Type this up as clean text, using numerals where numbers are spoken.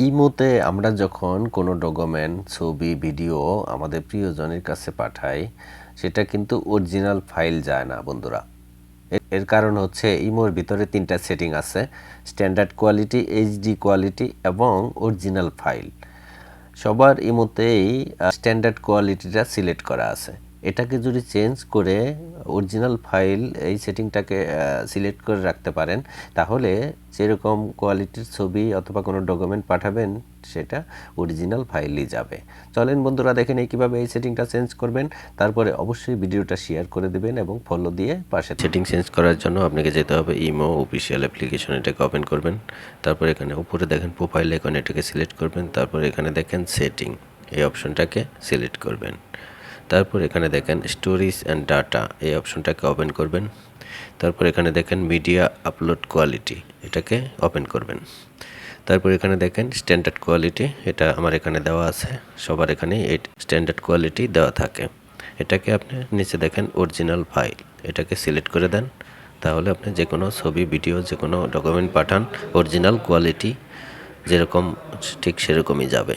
ইমোতে আমরা যখন কোনো ডকুমেন্ট, ছবি, ভিডিও আমাদের প্রিয়জনের কাছে পাঠাই, সেটা কিন্তু অরিজিনাল ফাইল যায় না বন্ধুরা। এর কারণ হচ্ছে ইমোর ভিতরে ৩টা সেটিং আছে: স্ট্যান্ডার্ড কোয়ালিটি, এইচডি কোয়ালিটি এবং অরিজিনাল ফাইল। সবার ইমোতেই স্ট্যান্ডার্ড কোয়ালিটিটা সিলেক্ট করা আছে। এটাকে যদি চেঞ্জ করে অরিজিনাল ফাইল, এই সেটিংটাকে সিলেক্ট করে রাখতে পারেন, তাহলে যেরকম কোয়ালিটির ছবি অথবা কোনো ডকুমেন্ট পাঠাবেন সেটা অরিজিনাল ফাইলই যাবে। চলেন বন্ধুরা দেখে নেই কীভাবে এই সেটিংটা চেঞ্জ করবেন। তারপরে অবশ্যই ভিডিওটা শেয়ার করে দেবেন এবং ফলো দিয়ে পাশে। সেটিং চেঞ্জ করার জন্য আপনাকে যেতে হবে ইমো অফিসিয়াল অ্যাপ্লিকেশন, এটাকে ওপেন করবেন। তারপর এখানে উপরে দেখেন প্রোফাইল আইকন, এটাকে সিলেক্ট করবেন। তারপর এখানে দেখেন সেটিং, এই অপশনটাকে সিলেক্ট করবেন। তারপর এখানে দেখেন স্টোরেজ অ্যান্ড ডাটা, এই অপশনটাকে ওপেন করবেন। তারপর এখানে দেখেন মিডিয়া আপলোড কোয়ালিটি, এটাকে ওপেন করবেন। তারপর এখানে দেখেন স্ট্যান্ডার্ড কোয়ালিটি, এটা আমার এখানে দেওয়া আছে, সবার এখানে এই স্ট্যান্ডার্ড কোয়ালিটি দেওয়া থাকে। এটাকে আপনি নিচে দেখেন অরিজিনাল ফাইল, এটাকে সিলেক্ট করে দেন। তাহলে আপনি যে কোনো ছবি, ভিডিও, যে কোনো ডকুমেন্ট পাঠান, অরিজিনাল কোয়ালিটি যেরকম ঠিক সেরকমই যাবে।